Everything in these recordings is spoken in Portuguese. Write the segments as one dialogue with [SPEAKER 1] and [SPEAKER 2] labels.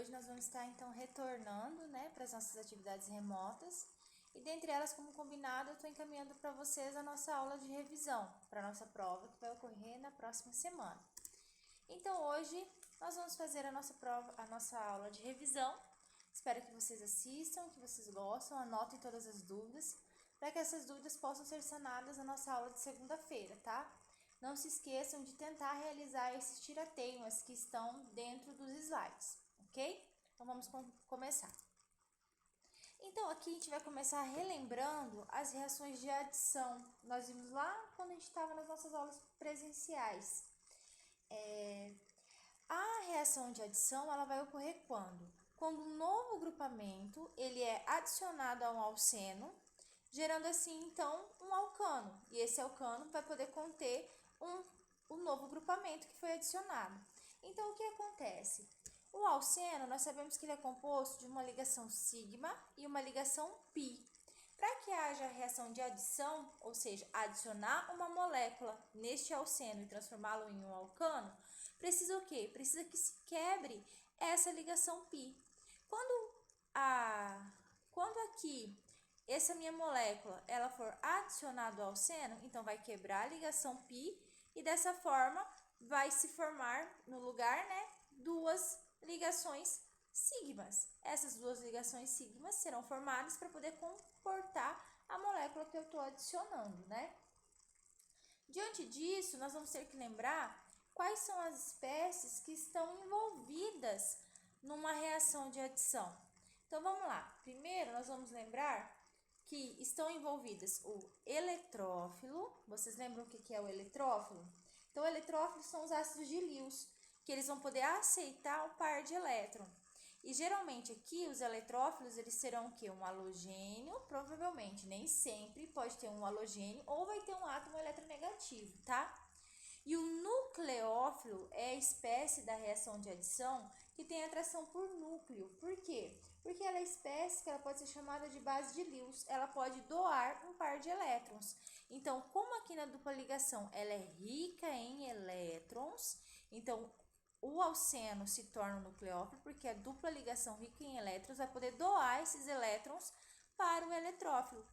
[SPEAKER 1] Hoje nós vamos estar então retornando, para as nossas atividades remotas e dentre elas, como combinado, eu estou encaminhando para vocês a nossa aula de revisão para a nossa prova que vai ocorrer na próxima semana. Então hoje nós vamos fazer a nossa aula de revisão. Espero que vocês assistam, que vocês gostem, anotem todas as dúvidas, para que essas dúvidas possam ser sanadas na nossa aula de segunda-feira, tá? Não se esqueçam de tentar realizar esses tiratemas que estão dentro dos slides, ok? Então vamos começar. Então aqui a gente vai começar relembrando as reações de adição. Nós vimos lá quando a gente estava nas nossas aulas presenciais. A reação de adição ela vai ocorrer quando? Quando um novo grupamento ele é adicionado a um alceno, gerando assim então um alcano. E esse alcano vai poder conter um novo grupamento que foi adicionado. Então o que acontece? O alceno nós sabemos que ele é composto de uma ligação sigma e uma ligação pi. Para que haja a reação de adição, ou seja, adicionar uma molécula neste alceno e transformá-lo em um alcano, precisa o quê? Precisa que se quebre essa ligação pi. Quando aqui essa minha molécula ela for adicionada ao alceno, então vai quebrar a ligação pi e dessa forma vai se formar no lugar, duas ligações sigmas. Essas duas ligações sigmas serão formadas para poder comportar a molécula que eu estou adicionando, Diante disso, nós vamos ter que lembrar quais são as espécies que estão envolvidas numa reação de adição. Então, vamos lá. Primeiro, nós vamos lembrar que estão envolvidas o eletrófilo. Vocês lembram o que é o eletrófilo? Então, o eletrófilo são os ácidos de Lewis, que eles vão poder aceitar o par de elétron. E geralmente aqui os eletrófilos eles serão o quê? Um halogênio, provavelmente, nem sempre pode ter um halogênio ou vai ter um átomo eletronegativo, tá? E o nucleófilo é a espécie da reação de adição que tem atração por núcleo. Por quê? Porque ela é a espécie que ela pode ser chamada de base de Lewis. Ela pode doar um par de elétrons. Então, como aqui na dupla ligação ela é rica em elétrons, então o alceno se torna um nucleófilo porque a dupla ligação rica em elétrons vai poder doar esses elétrons para o eletrófilo.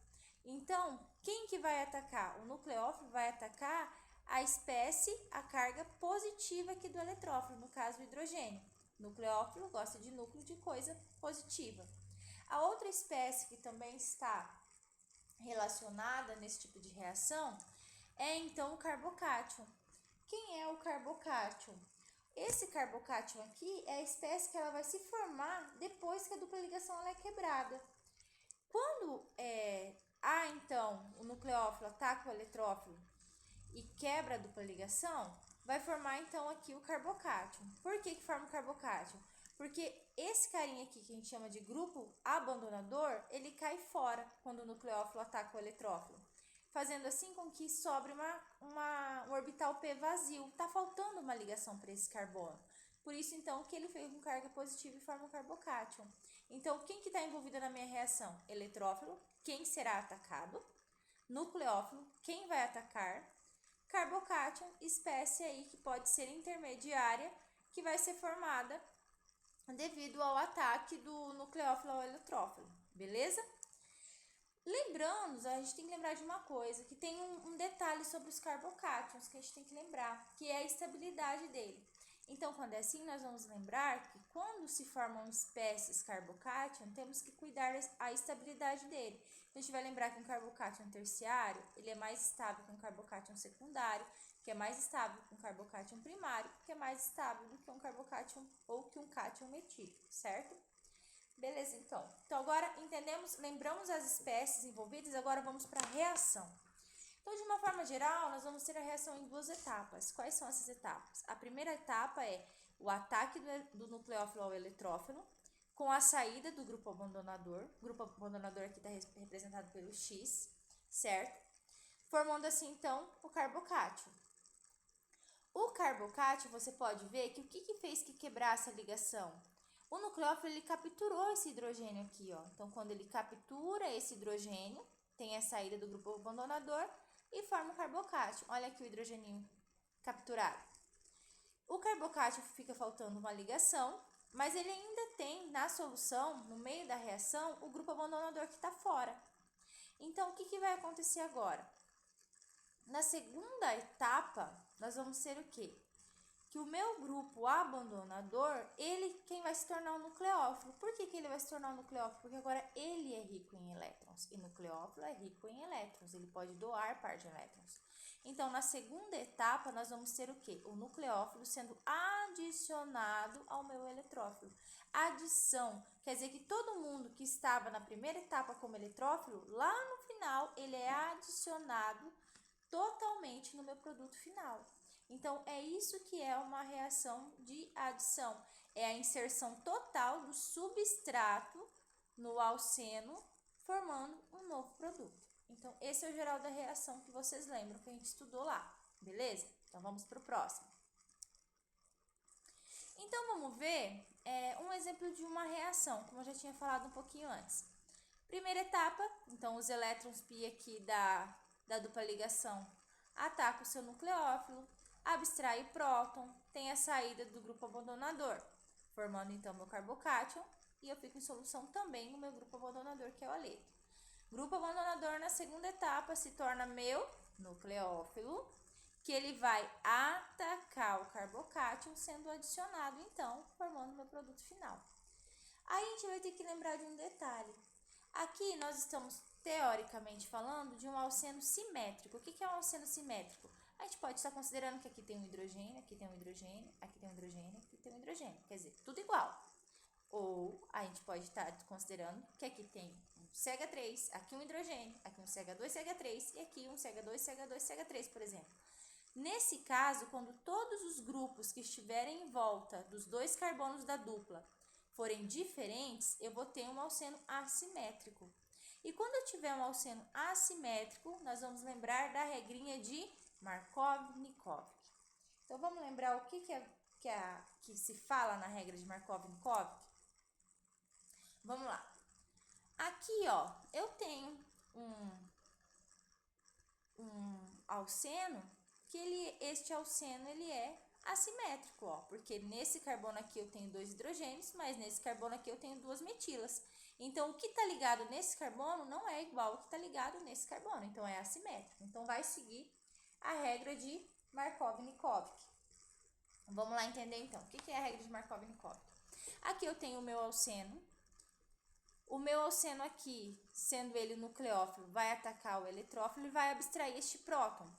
[SPEAKER 1] Então, quem que vai atacar? O nucleófilo vai atacar a espécie, a carga positiva aqui do eletrófilo, no caso o hidrogênio. O nucleófilo gosta de núcleo de coisa positiva. A outra espécie que também está relacionada nesse tipo de reação é então o carbocátion. Quem é o carbocátion? Esse carbocátion aqui é a espécie que ela vai se formar depois que a dupla ligação ela é quebrada. Quando há então o nucleófilo ataca o eletrófilo e quebra a dupla ligação, vai formar então aqui o carbocátion. Por que forma o carbocátion? Porque esse carinha aqui que a gente chama de grupo abandonador, ele cai fora quando o nucleófilo ataca o eletrófilo, fazendo assim com que sobre um orbital P vazio. Tá faltando uma ligação para esse carbono. Por isso, então, que ele fez com carga positiva e forma o carbocátion. Então, quem que está envolvido na minha reação? Eletrófilo, quem será atacado? Nucleófilo, quem vai atacar? Carbocátion, espécie aí que pode ser intermediária, que vai ser formada devido ao ataque do nucleófilo ao eletrófilo, beleza? Lembrando, a gente tem que lembrar de uma coisa, que tem um detalhe sobre os carbocátions que a gente tem que lembrar, que é a estabilidade dele. Então, quando é assim, nós vamos lembrar que quando se formam espécies carbocátion, temos que cuidar da estabilidade dele. A gente vai lembrar que um carbocátion terciário, ele é mais estável que um carbocátion secundário, que é mais estável que um carbocátion primário, que é mais estável do que um carbocátion ou que um cátion metílico, certo? Beleza, então. Então, agora entendemos, lembramos as espécies envolvidas, agora vamos para a reação. Então, de uma forma geral, nós vamos ter a reação em duas etapas. Quais são essas etapas? A primeira etapa é o ataque do nucleófilo ao eletrófilo, com a saída do grupo abandonador. O grupo abandonador aqui está representado pelo X, certo? Formando assim, então, o carbocátion. O carbocátion, você pode ver que o que fez que quebrasse a ligação? O nucleófilo ele capturou esse hidrogênio aqui, ó. Então, quando ele captura esse hidrogênio, tem a saída do grupo abandonador e forma o carbocátion. Olha aqui o hidrogeninho capturado. O carbocátion fica faltando uma ligação mas ele ainda tem na solução, no meio da reação, o grupo abandonador que está fora. Então, o que vai acontecer agora? Na segunda etapa, nós vamos ter o quê? Que o meu grupo abandonador, quem vai se tornar um nucleófilo. Por que ele vai se tornar um nucleófilo? Porque agora ele é rico em elétrons. E nucleófilo é rico em elétrons. Ele pode doar par de elétrons. Então, na segunda etapa, nós vamos ter o quê? O nucleófilo sendo adicionado ao meu eletrófilo. Adição quer dizer que todo mundo que estava na primeira etapa como eletrófilo, lá no final, ele é adicionado totalmente no meu produto final. Então, é isso que é uma reação de adição. É a inserção total do substrato no alceno, formando um novo produto. Então, esse é o geral da reação que vocês lembram que a gente estudou lá, beleza? Então, vamos para o próximo. Então, vamos ver um exemplo de uma reação, como eu já tinha falado um pouquinho antes. Primeira etapa, então, os elétrons π aqui da dupla ligação atacam o seu nucleófilo, abstrai o próton, tem a saída do grupo abandonador, formando então meu carbocátion, e eu fico em solução também no meu grupo abandonador, que é o aleto. Grupo abandonador na segunda etapa se torna meu nucleófilo, que ele vai atacar o carbocátion, sendo adicionado então, formando meu produto final. Aí a gente vai ter que lembrar de um detalhe. Aqui nós estamos teoricamente falando de um alceno simétrico. O que é um alceno simétrico? A gente pode estar considerando que aqui tem um hidrogênio, aqui tem um hidrogênio, aqui tem um hidrogênio, aqui tem um hidrogênio. Quer dizer, tudo igual. Ou a gente pode estar considerando que aqui tem um CH3, aqui um hidrogênio, aqui um CH2, CH3 e aqui um CH2, CH2, CH3, por exemplo. Nesse caso, quando todos os grupos que estiverem em volta dos dois carbonos da dupla forem diferentes, eu vou ter um alceno assimétrico. E quando eu tiver um alceno assimétrico, nós vamos lembrar da regrinha de Markov-Nikovec. Então, vamos lembrar o que se fala na regra de Markov-Nikovec? Vamos lá. Aqui, ó, eu tenho um alceno que este alceno ele é assimétrico, ó, porque nesse carbono aqui eu tenho 2 hidrogênios, mas nesse carbono aqui eu tenho 2 metilas. Então, o que está ligado nesse carbono não é igual ao que está ligado nesse carbono, então é assimétrico. Então, vai seguir a regra de Markov-Nikovec. Vamos lá entender então, o que é a regra de Markov-Nikovec? Aqui eu tenho o meu alceno. O meu alceno aqui, sendo ele nucleófilo, vai atacar o eletrófilo e vai abstrair este próton.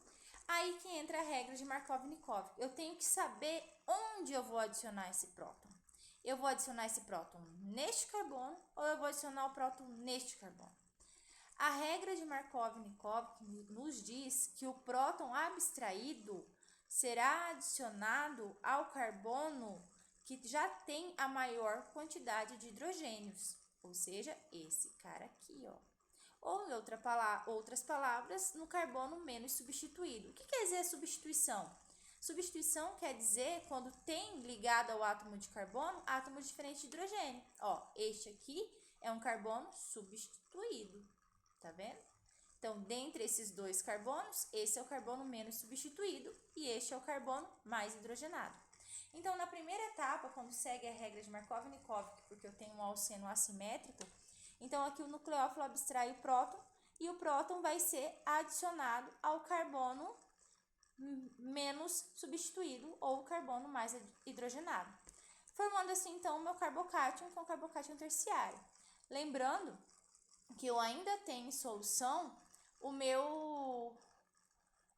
[SPEAKER 1] Aí que entra a regra de Markov-Nikovec. Eu tenho que saber onde eu vou adicionar esse próton. Eu vou adicionar esse próton neste carbono ou eu vou adicionar o próton neste carbono? A regra de Markov-Nikovec nos diz que o próton abstraído será adicionado ao carbono que já tem a maior quantidade de hidrogênios, ou seja, esse cara aqui, ó. Ou em outras palavras, no carbono menos substituído. O que quer dizer substituição? Substituição quer dizer quando tem ligado ao átomo de carbono átomos diferentes de hidrogênio. Ó, este aqui é um carbono substituído, tá vendo? Então, dentre esses dois carbonos, esse é o carbono menos substituído e este é o carbono mais hidrogenado. Então, na primeira etapa, quando segue a regra de Markov-Nikovec, porque eu tenho um alceno assimétrico, então aqui o nucleófilo abstrai o próton e o próton vai ser adicionado ao carbono menos substituído ou o carbono mais hidrogenado. Formando assim, então, o meu carbocátion, que é um carbocátion terciário. Lembrando que eu ainda tenho em solução o meu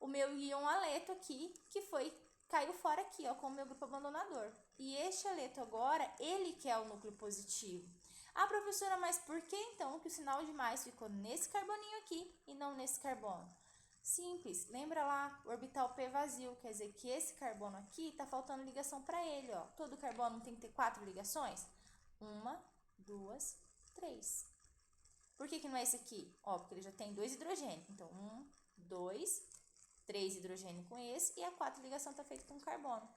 [SPEAKER 1] íon aleto aqui, que caiu fora aqui, ó, com o meu grupo abandonador. E este aleto agora, ele que é o núcleo positivo. Ah, professora, mas por que então que o sinal de mais ficou nesse carboninho aqui e não nesse carbono? Simples, lembra lá, o orbital P vazio, quer dizer que esse carbono aqui está faltando ligação para ele, ó. Todo carbono tem que ter 4 ligações? 1, 2, 3. Por que não é esse aqui? Ó, porque ele já tem 2 hidrogênios. Então, 1, 2, 3 hidrogênios com esse e a 4 ligação está feita com carbono.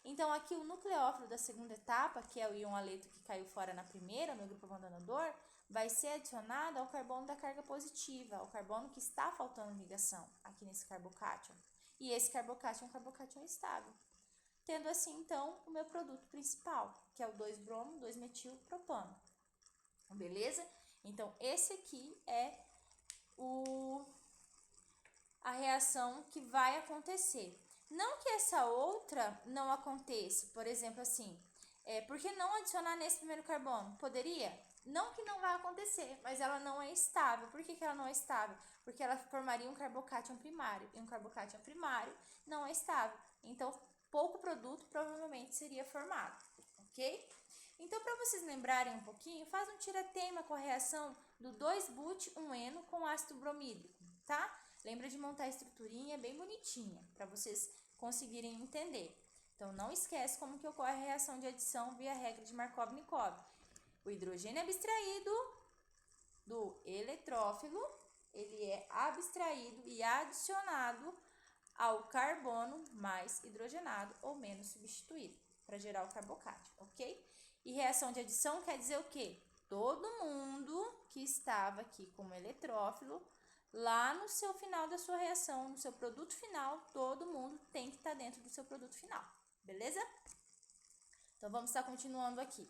[SPEAKER 1] Então, aqui o nucleófilo da segunda etapa, que é o íon aleto que caiu fora na primeira, no grupo abandonador, vai ser adicionado ao carbono da carga positiva, ao carbono que está faltando ligação aqui nesse carbocátion. E esse carbocátion é um carbocátion estável. tendo assim, então, o meu produto principal, que é o 2-bromo, 2-metilpropano. Beleza? Então, esse aqui é a reação que vai acontecer. Não que essa outra não aconteça, por exemplo, assim, por que não adicionar nesse primeiro carbono? Poderia? Não que não vai acontecer, mas ela não é estável. Por que ela não é estável? Porque ela formaria um carbocátion primário, e um carbocátion primário não é estável. Então, pouco produto provavelmente seria formado, ok? Então, para vocês lembrarem um pouquinho, faz um tira-teima com a reação do 2-but-1-eno com ácido bromídrico, tá? Lembra de montar a estruturinha bem bonitinha, para vocês conseguirem entender. Então, não esquece como que ocorre a reação de adição via regra de Markov-Nikov. O hidrogênio abstraído do eletrófilo, ele é abstraído e adicionado ao carbono mais hidrogenado ou menos substituído, para gerar o carbocátion, ok? E reação de adição quer dizer o quê? Todo mundo que estava aqui como eletrófilo, lá no seu final da sua reação, no seu produto final, todo mundo tem que estar dentro do seu produto final, beleza? Então, vamos estar continuando aqui.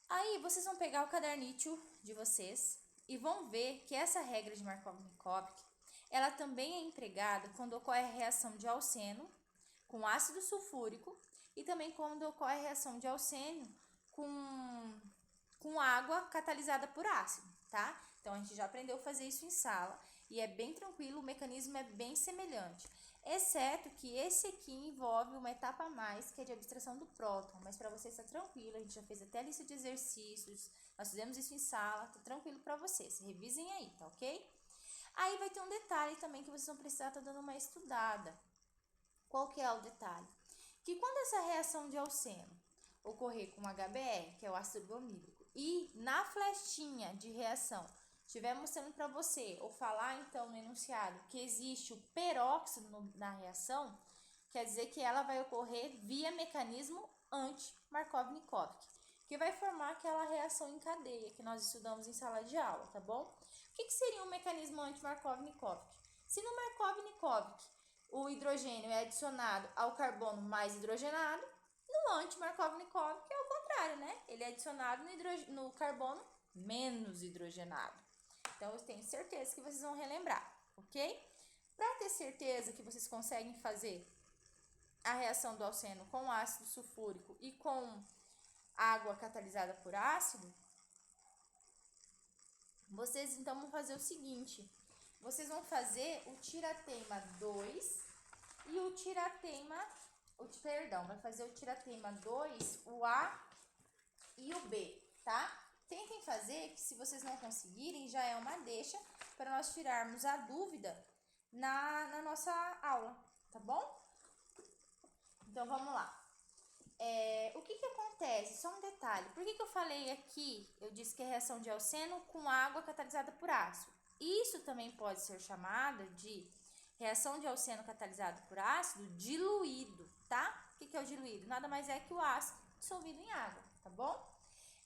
[SPEAKER 1] Aí, vocês vão pegar o cadernício de vocês e vão ver que essa regra de Markov-Nikov, ela também é empregada quando ocorre a reação de alceno com ácido sulfúrico e também quando ocorre a reação de alcênio com água catalisada por ácido, tá? Então, a gente já aprendeu a fazer isso em sala e é bem tranquilo, o mecanismo é bem semelhante. Exceto que esse aqui envolve uma etapa a mais, que é de abstração do próton. Mas para você estar tranquilo, a gente já fez até a lista de exercícios, nós fizemos isso em sala, tá tranquilo para vocês. Revisem aí, tá ok? Aí vai ter um detalhe também que vocês vão precisar estar dando uma estudada. Qual que é o detalhe? Que quando essa reação de alceno ocorrer com HBr, que é o ácido bromídrico, e na flechinha de reação estiver mostrando para você, ou falar então no enunciado, que existe o peróxido na reação, quer dizer que ela vai ocorrer via mecanismo anti-Markov-Nikov, que vai formar aquela reação em cadeia que nós estudamos em sala de aula, tá bom? O que seria um mecanismo anti-Markov-Nikov? Se no Markov-Nikov o hidrogênio é adicionado ao carbono mais hidrogenado, no anti-Markov-Nikov, que é o contrário, né? Ele é adicionado no carbono menos hidrogenado. Então, eu tenho certeza que vocês vão relembrar, ok? Para ter certeza que vocês conseguem fazer a reação do alceno com ácido sulfúrico e com água catalisada por ácido, vocês então vão fazer o seguinte: vocês vão fazer o tirateima 2 e o tirateima, vai fazer o tirateima 2, o A e o B, tá? Tentem fazer, que se vocês não conseguirem, já é uma deixa para nós tirarmos a dúvida na nossa aula, tá bom? Então, vamos lá. O que acontece? Só um detalhe. Por que eu falei aqui, eu disse que é reação de alceno com água catalisada por ácido? Isso também pode ser chamada de reação de alceno catalisado por ácido diluído, tá? O que é o diluído? Nada mais é que o ácido dissolvido em água, tá bom?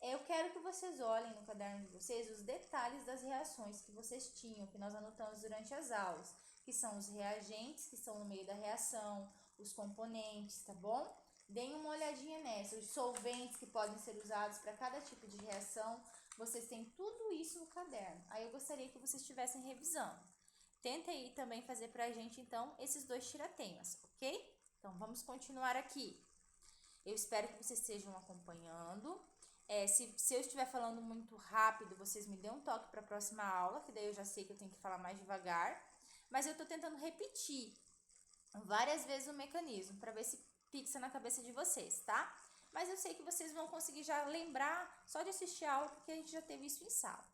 [SPEAKER 1] Eu quero que vocês olhem no caderno de vocês os detalhes das reações que vocês tinham, que nós anotamos durante as aulas, que são os reagentes que estão no meio da reação, os componentes, tá bom? Deem uma olhadinha nessa, os solventes que podem ser usados para cada tipo de reação, vocês têm tudo isso no caderno. Aí eu gostaria que vocês estivessem revisando. Tenta aí também fazer para a gente, então, esses dois tiratemas, ok? Então, vamos continuar aqui. Eu espero que vocês estejam acompanhando. Se eu estiver falando muito rápido, vocês me dêem um toque para a próxima aula, que daí eu já sei que eu tenho que falar mais devagar. Mas eu estou tentando repetir várias vezes o mecanismo, para ver se fixa na cabeça de vocês, tá? Mas eu sei que vocês vão conseguir já lembrar só de assistir a aula, porque a gente já teve isso em sala.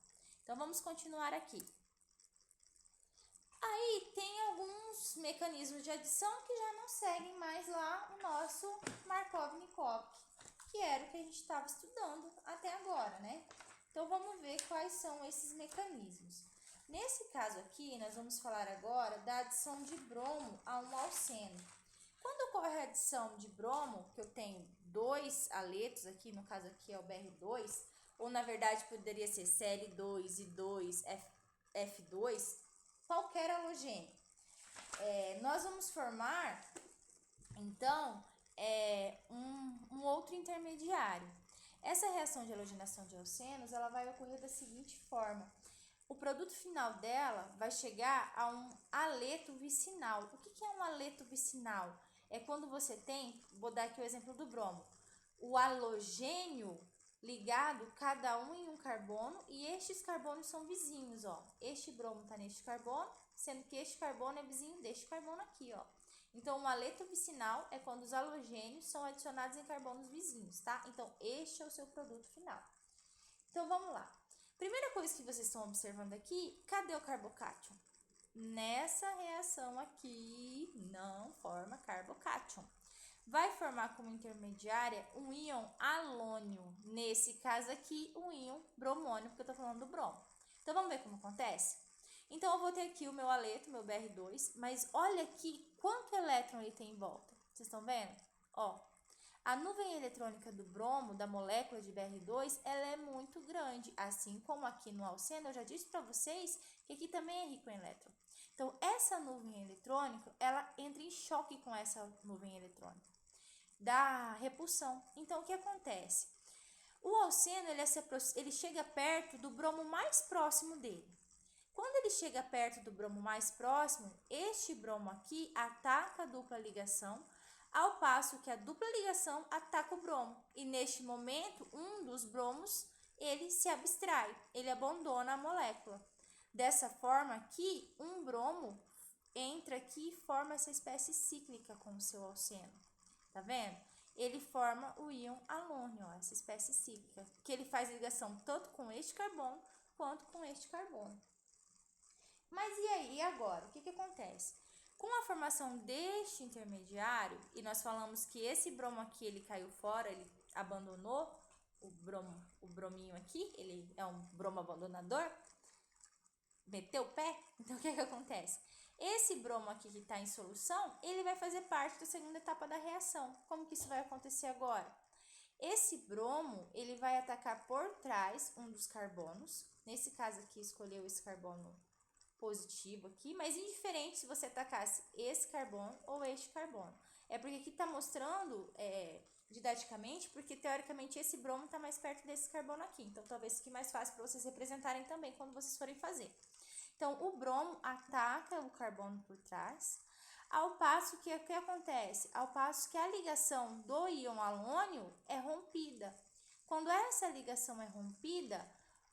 [SPEAKER 1] Então, vamos continuar aqui. Aí, tem alguns mecanismos de adição que já não seguem mais lá o nosso Markov-Nikov, que era o que a gente estava estudando até agora, né? Então, vamos ver quais são esses mecanismos. Nesse caso aqui, nós vamos falar agora da adição de bromo a um alceno. Quando ocorre a adição de bromo, que eu tenho dois aletos aqui, no caso aqui é o BR2, ou na verdade poderia ser Cl2 e 2 F2, qualquer halogênio, nós vamos formar Então, é um outro intermediário. Essa reação de halogenação de alcenos, ela vai ocorrer da seguinte forma. O produto final dela vai chegar a um aleto vicinal. O que é um aleto vicinal? É quando você tem, vou dar aqui o exemplo do bromo, o halogênio ligado cada um em um carbono e estes carbonos são vizinhos, ó. Este bromo está neste carbono, sendo que este carbono é vizinho deste carbono aqui, ó. Então, um aleto vicinal é quando os halogênios são adicionados em carbonos vizinhos, tá? Então, este é o seu produto final. Então, vamos lá. Primeira coisa que vocês estão observando aqui, cadê o carbocátion? Nessa reação aqui, não forma carbocátion. Vai formar como intermediária um íon halônio. Nesse caso aqui, um íon bromônio, porque eu estou falando do bromo. Então, vamos ver como acontece? Então, eu vou ter aqui o meu aleto, meu Br2, mas olha aqui quanto elétron ele tem em volta. Vocês estão vendo? Ó, a nuvem eletrônica do bromo, da molécula de Br2, ela é muito grande. Assim como aqui no alceno, eu já disse para vocês que aqui também é rico em elétron. Então, essa nuvem eletrônica, ela entra em choque com essa nuvem eletrônica, da repulsão. Então, o que acontece? O alceno, ele chega perto do bromo mais próximo dele. Quando ele chega perto do bromo mais próximo, este bromo aqui ataca a dupla ligação, ao passo que a dupla ligação ataca o bromo. E neste momento, um dos bromos, ele se abstrai, ele abandona a molécula. Dessa forma aqui, um bromo entra aqui e forma essa espécie cíclica com o seu alceno. Tá vendo? Ele forma o íon halônio, ó, essa espécie cíclica, que ele faz ligação tanto com este carbono quanto com este carbono. Mas e aí, e agora? O que acontece? Com a formação deste intermediário, e nós falamos que esse bromo aqui, ele caiu fora, ele abandonou o brominho aqui, ele é um bromo abandonador, meteu o pé, então o que acontece? Esse bromo aqui que está em solução, ele vai fazer parte da segunda etapa da reação. Como que isso vai acontecer agora? Esse bromo, ele vai atacar por trás um dos carbonos, nesse caso aqui escolheu esse carbono positivo aqui, mas indiferente se você atacasse esse carbono ou este carbono. É porque aqui está mostrando didaticamente, porque teoricamente esse bromo está mais perto desse carbono aqui. Então, talvez fique mais fácil para vocês representarem também quando vocês forem fazer. Então, o bromo ataca o carbono por trás, ao passo que o que acontece? Ao passo que a ligação do íon halônio é rompida. Quando essa ligação é rompida,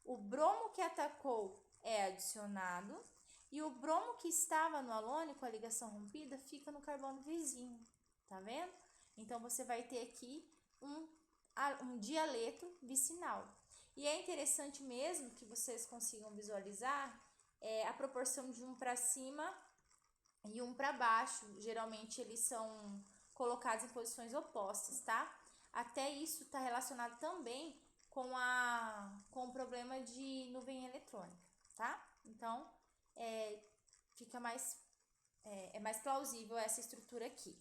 [SPEAKER 1] o bromo que atacou é adicionado e o bromo que estava no halônio com a ligação rompida fica no carbono vizinho, tá vendo? Então, você vai ter aqui um dialeto vicinal. E é interessante mesmo que vocês consigam visualizar a proporção de um para cima e um para baixo. Geralmente, eles são colocados em posições opostas, tá? Até isso está relacionado também com o problema de nuvem eletrônica, tá? Então, fica mais plausível essa estrutura aqui.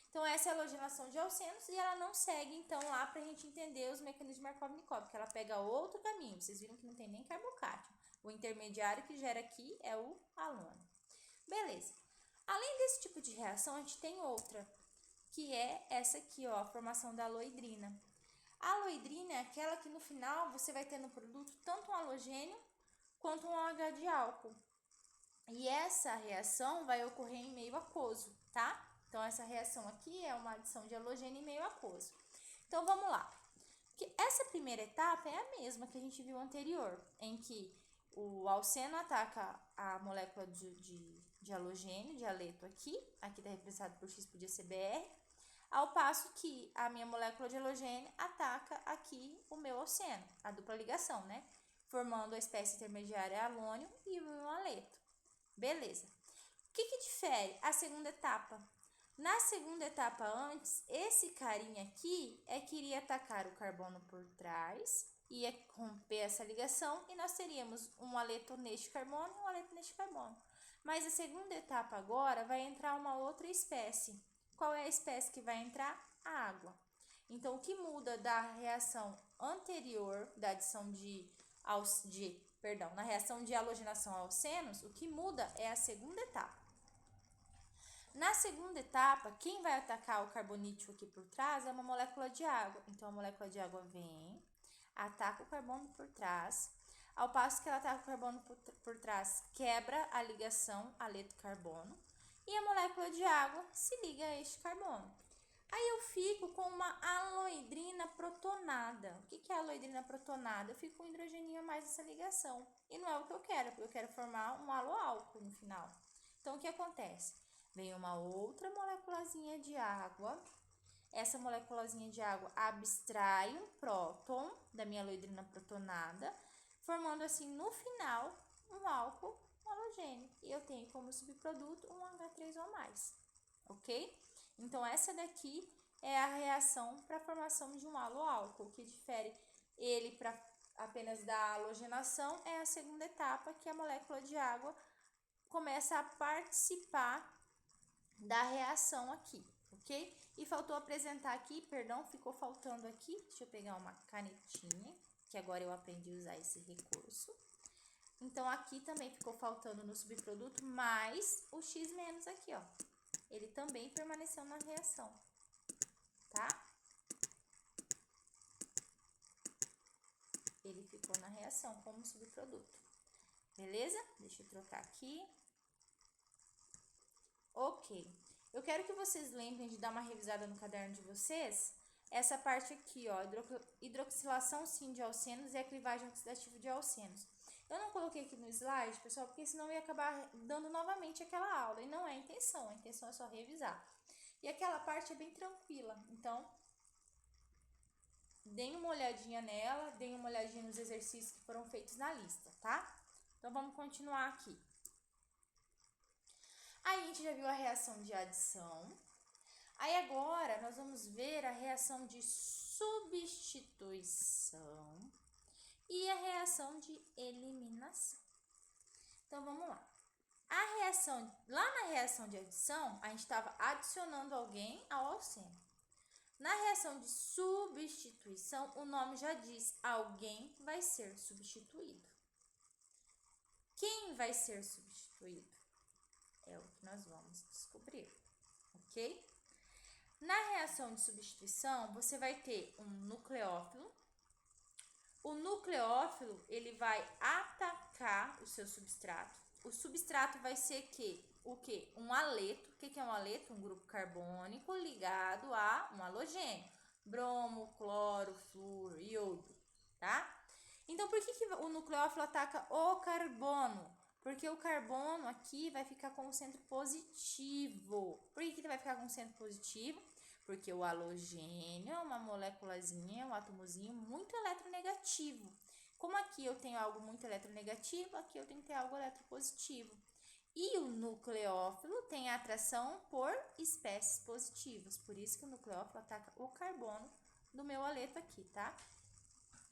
[SPEAKER 1] Então, essa é a halogenação de alcenos e ela não segue, então, lá para a gente entender os mecanismos de Markov-Nikov, porque ela pega outro caminho. Vocês viram que não tem nem carbocátion. O intermediário que gera aqui é o halônio. Beleza. Além desse tipo de reação, a gente tem outra, que é essa aqui, ó, a formação da aloidrina. A aloidrina é aquela que no final você vai ter no produto tanto um halogênio quanto um OH de álcool. E essa reação vai ocorrer em meio aquoso, tá? Então, essa reação aqui é uma adição de halogênio em meio aquoso. Então, vamos lá. Essa primeira etapa é a mesma que a gente viu anterior, em que o alceno ataca a molécula de halogênio, de aleto aqui está representado por X, podia ser Br, ao passo que a minha molécula de halogênio ataca aqui o meu alceno, a dupla ligação, né? Formando a espécie intermediária halônio e o aleto. Beleza. O que difere a segunda etapa? Na segunda etapa antes, esse carinha aqui que iria atacar o carbono por trás, ia romper essa ligação e nós teríamos um aleto neste carbono e um aleto neste carbono. Mas a segunda etapa agora vai entrar uma outra espécie. Qual é a espécie que vai entrar? A água. Então, o que muda da reação anterior, da adição na reação de halogenação a alcenos, o que muda é a segunda etapa. Na segunda etapa, quem vai atacar o carbonídeo aqui por trás é uma molécula de água. Então, a molécula de água vem, ataca o carbono por trás. Ao passo que ela ataca o carbono por trás, quebra a ligação aleto-carbono. E a molécula de água se liga a este carbono. Aí eu fico com uma aloidrina protonada. O que é aloidrina protonada? Eu fico com um hidrogeninho a mais nessa ligação. E não é o que eu quero, porque eu quero formar um haloálcool no final. Então, o que acontece? Vem uma outra moléculazinha de água. Essa moléculazinha de água abstrai um próton da minha aloidrina protonada, formando assim, no final, um álcool halogênio. E eu tenho como subproduto um H3O+, ok? Então, essa daqui é a reação para a formação de um haloálcool. O que difere ele para apenas da halogenação é a segunda etapa, que a molécula de água começa a participar da reação aqui, ok? E faltou apresentar aqui, perdão, ficou faltando aqui. Deixa eu pegar uma canetinha, que agora eu aprendi a usar esse recurso. Então, aqui também ficou faltando no subproduto, mais o X- aqui, ó. Ele também permaneceu na reação, tá? Ele ficou na reação como subproduto. Beleza? Deixa eu trocar aqui. Ok. Eu quero que vocês lembrem de dar uma revisada no caderno de vocês. Essa parte aqui, ó, hidroxilação sim de alcenos e a clivagem oxidativa de alcenos. Eu não coloquei aqui no slide, pessoal, porque senão eu ia acabar dando novamente aquela aula. E não é a intenção é só revisar. E aquela parte é bem tranquila, então deem uma olhadinha nela, deem uma olhadinha nos exercícios que foram feitos na lista, tá? Então, vamos continuar aqui. Aí, a gente já viu a reação de adição. Aí, agora, nós vamos ver a reação de substituição e a reação de eliminação. Então, vamos lá. Lá na reação de adição, a gente estava adicionando alguém ao alceno. Na reação de substituição, o nome já diz, alguém vai ser substituído. Quem vai ser substituído? É o que nós vamos descobrir, ok? Na reação de substituição, você vai ter um nucleófilo. O nucleófilo, ele vai atacar o seu substrato. O substrato vai ser o quê? Um aleto. O que é um aleto? Um grupo carbônico ligado a um halogênio. Bromo, cloro, flúor, iodo, tá? Então, por que o nucleófilo ataca o carbono? Porque o carbono aqui vai ficar com o centro positivo. Por que ele vai ficar com o centro positivo? Porque o halogênio é uma moléculazinha, um átomozinho muito eletronegativo. Como aqui eu tenho algo muito eletronegativo, aqui eu tenho que ter algo eletropositivo. E o nucleófilo tem atração por espécies positivas. Por isso que o nucleófilo ataca o carbono do meu aleto aqui, tá?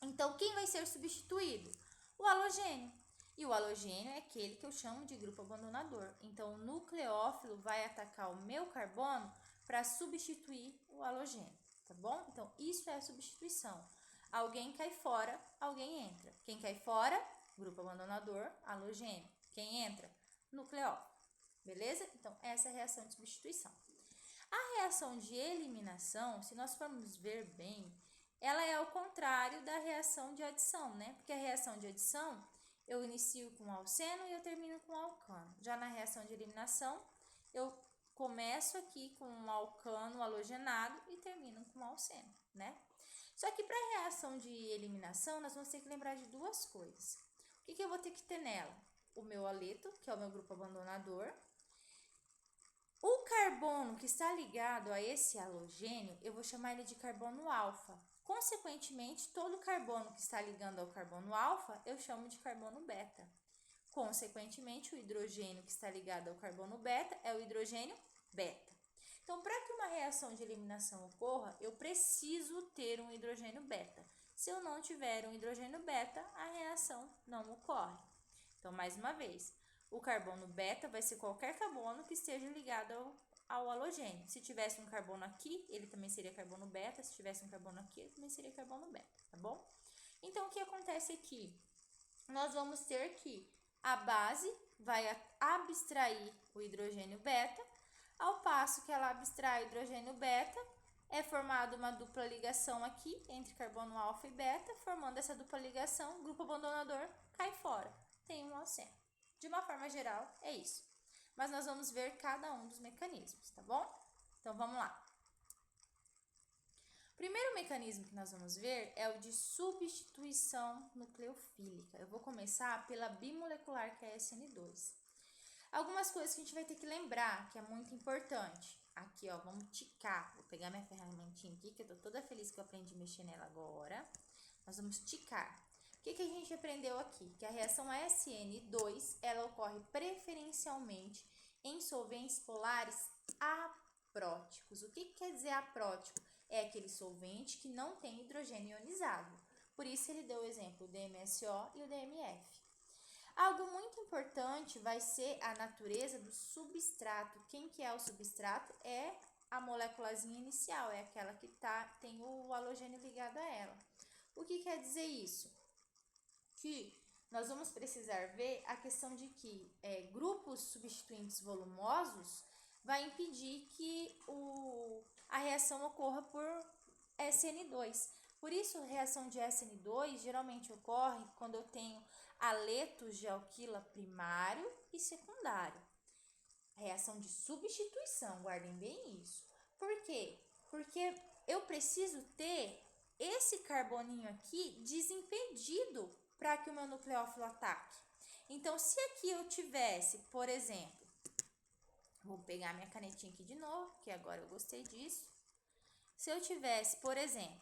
[SPEAKER 1] Então, quem vai ser substituído? O halogênio. E o halogênio é aquele que eu chamo de grupo abandonador. Então, o nucleófilo vai atacar o meu carbono para substituir o halogênio, tá bom? Então, isso é a substituição. Alguém cai fora, alguém entra. Quem cai fora? Grupo abandonador, halogênio. Quem entra? Nucleófilo. Beleza? Então, essa é a reação de substituição. A reação de eliminação, se nós formos ver bem, ela é ao contrário da reação de adição, né? Porque a reação de adição, eu inicio com alceno e eu termino com alcano. Já na reação de eliminação, eu começo aqui com um alcano halogenado e termino com alceno, né? Só que para a reação de eliminação, nós vamos ter que lembrar de duas coisas. O que eu vou ter que ter nela? O meu aleto, que é o meu grupo abandonador. O carbono que está ligado a esse halogênio, eu vou chamar ele de carbono alfa. Consequentemente, todo carbono que está ligando ao carbono alfa, eu chamo de carbono beta. Consequentemente, o hidrogênio que está ligado ao carbono beta é o hidrogênio beta. Então, para que uma reação de eliminação ocorra, eu preciso ter um hidrogênio beta. Se eu não tiver um hidrogênio beta, a reação não ocorre. Então, mais uma vez, o carbono beta vai ser qualquer carbono que esteja ligado ao halogênio. Se tivesse um carbono aqui, ele também seria carbono beta. Se tivesse um carbono aqui, ele também seria carbono beta, tá bom? Então, o que acontece aqui? Nós vamos ter que a base vai abstrair o hidrogênio beta, Ao passo que ela abstrai hidrogênio beta, é formada uma dupla ligação aqui entre carbono alfa e beta, formando essa dupla ligação, o grupo abandonador cai fora, tem um alceno. De uma forma geral, é isso. Mas nós vamos ver cada um dos mecanismos, tá bom? Então, vamos lá. O primeiro mecanismo que nós vamos ver é o de substituição nucleofílica. Eu vou começar pela bimolecular, que é a SN2. Algumas coisas que a gente vai ter que lembrar, que é muito importante. Aqui, ó, vamos ticar. Vou pegar minha ferramentinha aqui, que eu tô toda feliz que eu aprendi a mexer nela agora. Nós vamos ticar. O que a gente aprendeu aqui? Que a reação SN2, ela ocorre preferencialmente em solventes polares apróticos. O que quer dizer aprótico? É aquele solvente que não tem hidrogênio ionizado. Por isso, ele deu o exemplo do DMSO e o DMF. Algo muito importante vai ser a natureza do substrato. Quem que é o substrato? É a moléculazinha inicial, é aquela que tem o halogênio ligado a ela. O que quer dizer isso? Que nós vamos precisar ver a questão de que grupos substituintes volumosos vai impedir que a reação ocorra por SN2. Por isso, a reação de SN2 geralmente ocorre quando eu tenho aletos de alquila primário e secundário. Reação de substituição, guardem bem isso. Por quê? Porque eu preciso ter esse carboninho aqui desimpedido para que o meu nucleófilo ataque. Então, se aqui eu tivesse, por exemplo, vou pegar minha canetinha aqui de novo, que agora eu gostei disso. Se eu tivesse, por exemplo,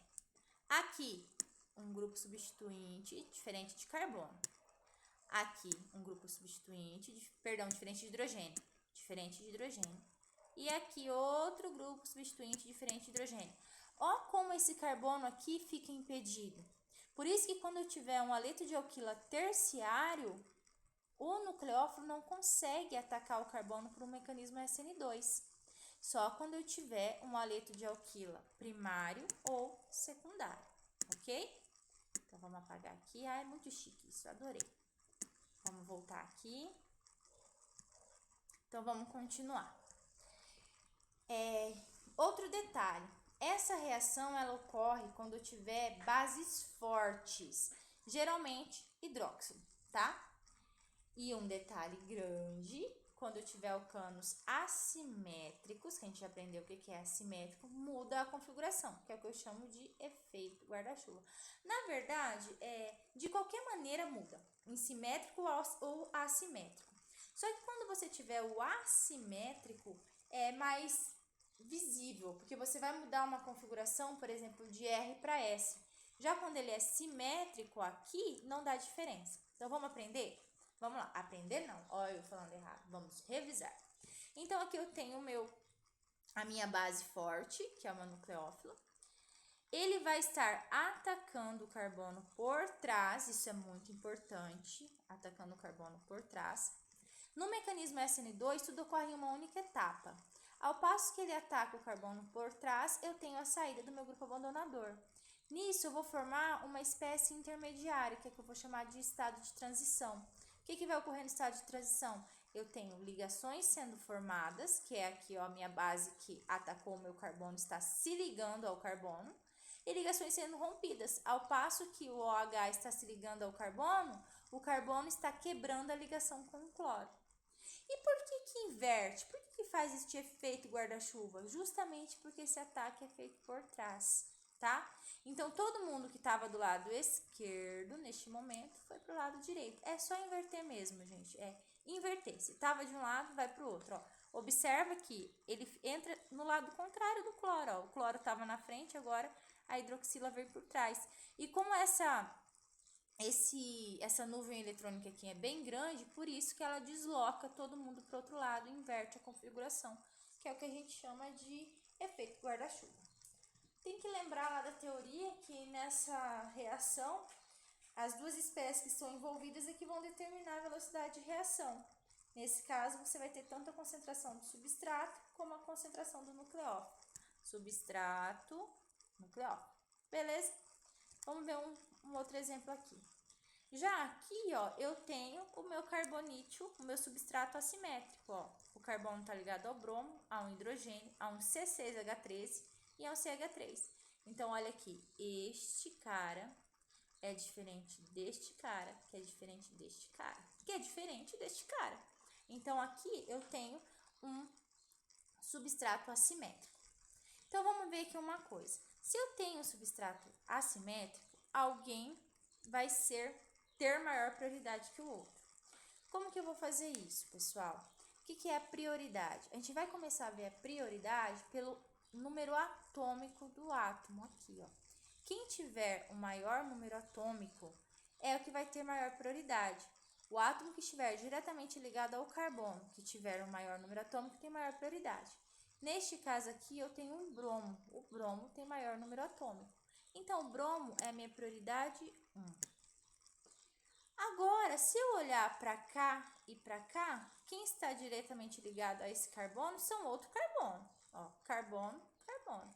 [SPEAKER 1] aqui um grupo substituinte diferente de carbono, aqui um grupo substituinte, diferente de hidrogênio, e aqui outro grupo substituinte diferente de hidrogênio. Ó como esse carbono aqui fica impedido. Por isso que quando eu tiver um aleto de alquila terciário, o nucleófilo não consegue atacar o carbono por um mecanismo SN2. Só quando eu tiver um aleto de alquila primário ou secundário, ok? Então, vamos apagar aqui. Ah, é muito chique isso, adorei. Vamos voltar aqui. Então, vamos continuar. Outro detalhe. Essa reação, ela ocorre quando eu tiver bases fortes, geralmente hidróxido, tá? E um detalhe grande, quando eu tiver alcanos assimétricos, que a gente já aprendeu o que é assimétrico, muda a configuração, que é o que eu chamo de efeito guarda-chuva. Na verdade, de qualquer maneira muda, em simétrico ou assimétrico. Só que quando você tiver o assimétrico, é mais visível, porque você vai mudar uma configuração, por exemplo, de R para S. Já quando ele é simétrico aqui, não dá diferença. Então, vamos aprender? Vamos lá, aprender não, olha eu falando errado, vamos revisar. Então, aqui eu tenho a minha base forte, que é o meu nucleófilo. Ele vai estar atacando o carbono por trás, isso é muito importante, atacando o carbono por trás. No mecanismo SN2, tudo ocorre em uma única etapa. Ao passo que ele ataca o carbono por trás, eu tenho a saída do meu grupo abandonador. Nisso, eu vou formar uma espécie intermediária, que é que eu vou chamar de estado de transição. O que vai ocorrer no estado de transição? Eu tenho ligações sendo formadas, que é aqui ó, a minha base que atacou o meu carbono, está se ligando ao carbono, e ligações sendo rompidas. Ao passo que o OH está se ligando ao carbono, o carbono está quebrando a ligação com o cloro. E por que inverte? Por que faz este efeito guarda-chuva? Justamente porque esse ataque é feito por trás, tá? Então, todo mundo que estava do lado esquerdo, neste momento, foi pro lado direito. É só inverter mesmo, gente. É inverter. Se estava de um lado, vai pro outro, ó. Observa que ele entra no lado contrário do cloro, ó. O cloro estava na frente, agora a hidroxila veio por trás. E como essa nuvem eletrônica aqui é bem grande, por isso que ela desloca todo mundo para o outro lado, inverte a configuração, que é o que a gente chama de efeito guarda-chuva. Tem que lembrar lá da teoria que nessa reação, as duas espécies que estão envolvidas é que vão determinar a velocidade de reação. Nesse caso, você vai ter tanto a concentração do substrato como a concentração do nucleófilo. Substrato, nucleófilo. Beleza? Vamos ver um outro exemplo aqui. Já aqui, ó, eu tenho o meu carbonítil, o meu substrato assimétrico, ó. O carbono tá ligado ao bromo, a um hidrogênio, a um C6H13 e a um CH3. Então, olha aqui, este cara é diferente deste cara, que é diferente deste cara, que é diferente deste cara. Então, aqui eu tenho um substrato assimétrico. Então, vamos ver aqui uma coisa. Se eu tenho um substrato assimétrico, alguém vai ter maior prioridade que o outro. Como que eu vou fazer isso, pessoal? O que é a prioridade? A gente vai começar a ver a prioridade pelo número atômico do átomo aqui, ó. Quem tiver o maior número atômico é o que vai ter maior prioridade. O átomo que estiver diretamente ligado ao carbono, que tiver o maior número atômico, tem maior prioridade. Neste caso aqui, eu tenho um bromo. O bromo tem maior número atômico. Então, o bromo é minha prioridade 1. Agora, se eu olhar para cá e para cá, quem está diretamente ligado a esse carbono são outro carbono. Ó, carbono, carbono.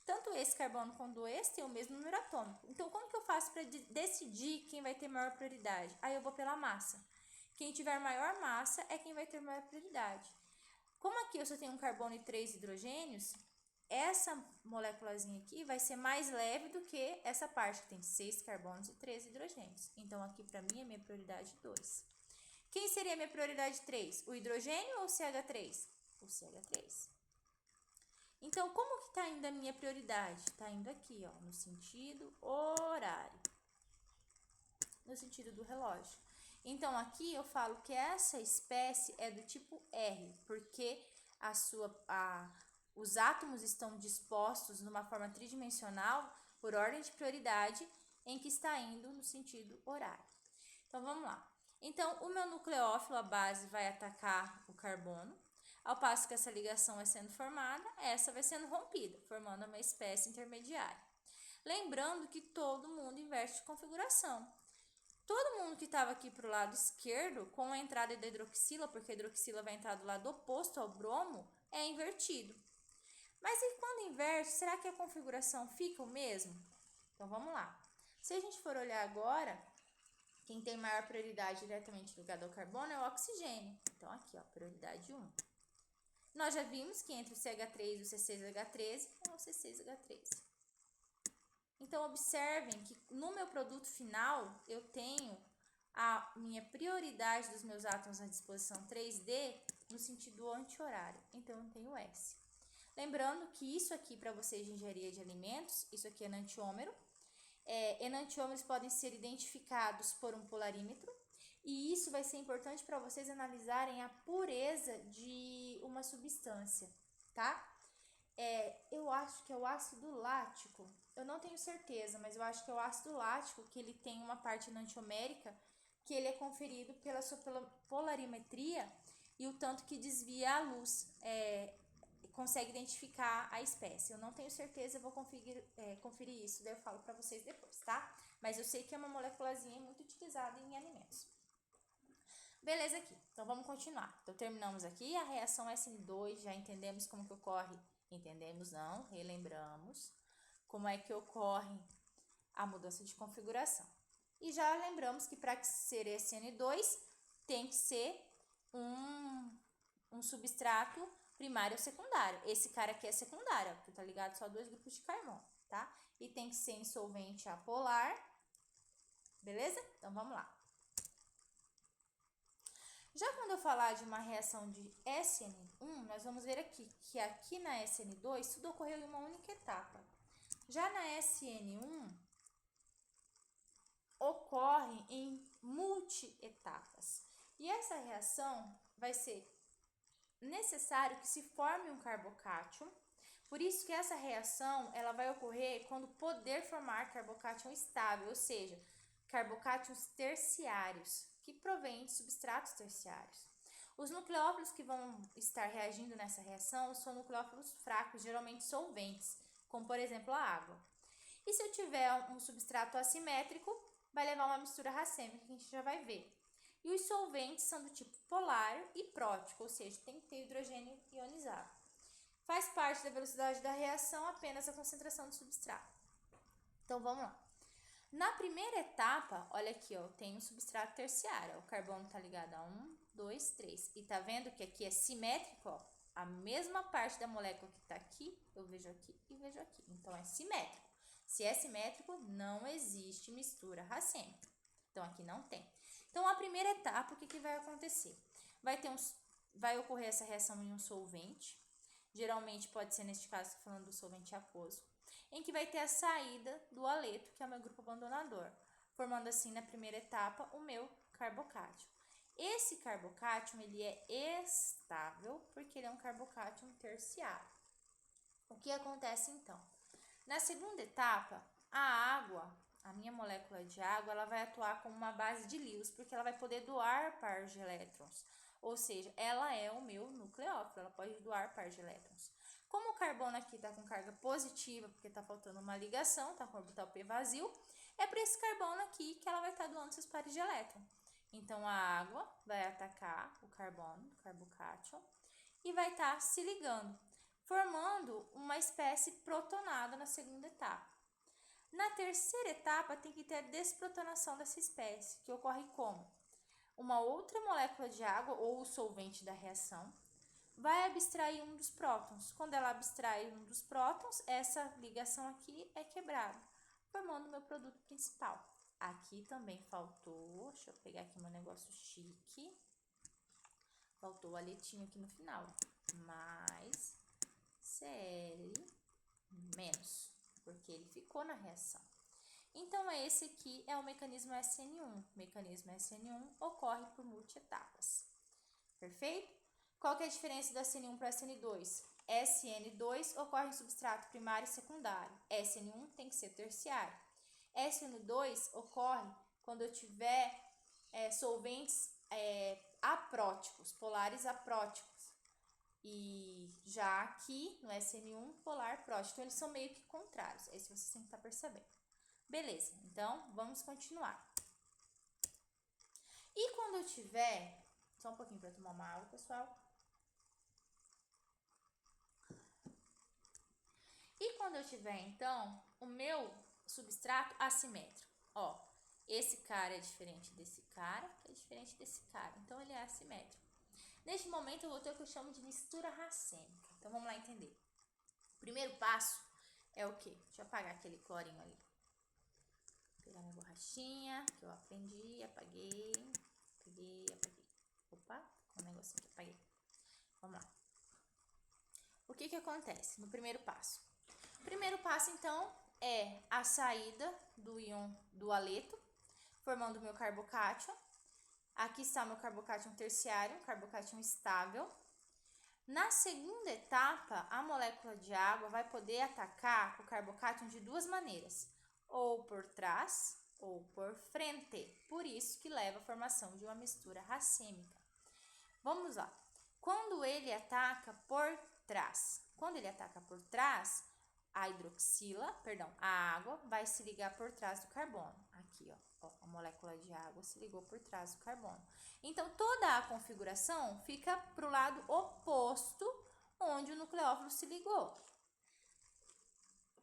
[SPEAKER 1] Tanto esse carbono quanto esse tem o mesmo número atômico. Então, como que eu faço para decidir quem vai ter maior prioridade? Aí eu vou pela massa. Quem tiver maior massa é quem vai ter maior prioridade. Como aqui eu só tenho um carbono e 3 hidrogênios, essa moléculazinha aqui vai ser mais leve do que essa parte que tem 6 carbonos e 3 hidrogênios. Então, aqui para mim é minha prioridade 2. Quem seria minha prioridade 3? O hidrogênio ou o CH3? O CH3. Então, como que está indo a minha prioridade? Está indo aqui, ó, no sentido horário. No sentido do relógio. Então, aqui eu falo que essa espécie é do tipo R, porque os átomos estão dispostos numa forma tridimensional por ordem de prioridade em que está indo no sentido horário. Então, vamos lá. Então, o meu nucleófilo, a base, vai atacar o carbono. Ao passo que essa ligação vai sendo formada, essa vai sendo rompida, formando uma espécie intermediária. Lembrando que todo mundo inverte de configuração. Todo mundo que estava aqui para o lado esquerdo, com a entrada da hidroxila, porque a hidroxila vai entrar do lado oposto ao bromo, é invertido. Mas e quando inverte, será que a configuração fica o mesmo? Então, vamos lá. Se a gente for olhar agora, quem tem maior prioridade diretamente ligado ao carbono é o oxigênio. Então, aqui, ó, prioridade 1. Nós já vimos que entre o CH3 e o C6H13 é o C6H13. Então, observem que no meu produto final, eu tenho a minha prioridade dos meus átomos na disposição 3D no sentido anti-horário. Então, eu tenho S. Lembrando que isso aqui, para vocês de engenharia de alimentos, isso aqui é enantiômero. Enantiômeros podem ser identificados por um polarímetro. E isso vai ser importante para vocês analisarem a pureza de uma substância, tá? Eu acho que é o ácido lático, eu não tenho certeza, mas eu acho que é o ácido lático, que ele tem uma parte enantiomérica, que ele é conferido pela sua polarimetria e o tanto que desvia a luz, consegue identificar a espécie. Eu não tenho certeza, eu vou conferir isso, daí eu falo para vocês depois, tá? Mas eu sei que é uma moléculazinha muito utilizada em alimentos. Beleza aqui, então vamos continuar. Então terminamos aqui a reação SN2, já entendemos como que ocorre. Entendemos não, relembramos como é que ocorre a mudança de configuração. E já lembramos que para ser SN2 tem que ser um substrato primário ou secundário. Esse cara aqui é secundário, porque tá ligado só a 2 grupos de carbono, tá? E tem que ser em solvente apolar, beleza? Então vamos lá. Já quando eu falar de uma reação de SN1, nós vamos ver que aqui na SN2 tudo ocorreu em uma única etapa. Já na SN1, ocorre em multi-etapas. E essa reação vai ser necessário que se forme um carbocátion. Por isso que essa reação ela vai ocorrer quando poder formar carbocátion estável, ou seja, carbocátions terciários, que provém de substratos terciários. Os nucleófilos que vão estar reagindo nessa reação são nucleófilos fracos, geralmente solventes, como por exemplo a água. E se eu tiver um substrato assimétrico, vai levar uma mistura racêmica, que a gente já vai ver. E os solventes são do tipo polário e prótico, ou seja, tem que ter hidrogênio ionizado. Faz parte da velocidade da reação apenas a concentração do substrato. Então, vamos lá. Na primeira etapa, olha aqui, ó, eu tenho um substrato terciário. Ó, o carbono tá ligado a 1, 2, 3. E tá vendo que aqui é simétrico, ó? A mesma parte da molécula que tá aqui, eu vejo aqui e vejo aqui. Então, é simétrico. Se é simétrico, não existe mistura racêmica. Então, aqui não tem. Então, a primeira etapa, o que vai acontecer? Vai ocorrer essa reação em um solvente. Geralmente, pode ser, neste caso, falando do solvente aquoso, em que vai ter a saída do aleto, que é o meu grupo abandonador, formando assim, na primeira etapa, o meu carbocátion. Esse carbocátion, ele é estável, porque ele é um carbocátion terciário. O que acontece, então? Na segunda etapa, a água, a minha molécula de água, ela vai atuar como uma base de Lewis, porque ela vai poder doar pares de elétrons. Ou seja, ela é o meu nucleófilo, ela pode doar pares de elétrons. Como o carbono aqui está com carga positiva, porque está faltando uma ligação, está com o orbital P vazio, é para esse carbono aqui que ela vai estar doando seus pares de elétron. Então, a água vai atacar o carbono, o carbocátion, e vai estar se ligando, formando uma espécie protonada na segunda etapa. Na terceira etapa, tem que ter a desprotonação dessa espécie, que ocorre como? Uma outra molécula de água, ou o solvente da reação, vai abstrair um dos prótons. Quando ela abstrai um dos prótons, essa ligação aqui é quebrada, formando o meu produto principal. Aqui também faltou, deixa eu pegar aqui meu negócio chique, faltou o aletinho aqui no final, mais Cl menos, porque ele ficou na reação. Então, esse aqui é o mecanismo SN1. O mecanismo SN1 ocorre por multietapas. Perfeito? Qual que é a diferença do SN1 para o SN2? SN2 ocorre em substrato primário e secundário. SN1 tem que ser terciário. SN2 ocorre quando eu tiver solventes apróticos, polares apróticos. E já aqui no SN1, polar prótico. Então, eles são meio que contrários. Esse vocês têm que estar percebendo. Beleza, então vamos continuar. E quando eu tiver... Só um pouquinho para tomar uma água, pessoal. E quando eu tiver, então, o meu substrato assimétrico. Ó, esse cara é diferente desse cara, que é diferente desse cara. Então, ele é assimétrico. Neste momento, eu vou ter o que eu chamo de mistura racêmica. Então, vamos lá entender. O primeiro passo é o quê? Deixa eu apagar aquele clorinho ali. Vou pegar minha borrachinha, que eu aprendi, apaguei. Opa, com um negocinho que eu apaguei. Vamos lá. O que acontece no primeiro passo? O primeiro passo, então, é a saída do íon do aleto, formando o meu carbocátion. Aqui está o meu carbocátion terciário, um carbocátion estável. Na segunda etapa, a molécula de água vai poder atacar o carbocátion de duas maneiras, ou por trás ou por frente. Por isso que leva à formação de uma mistura racêmica. Vamos lá. Quando ele ataca por trás, a água vai se ligar por trás do carbono. Aqui, ó, a molécula de água se ligou por trás do carbono. Então, toda a configuração fica para o lado oposto, onde o nucleófilo se ligou.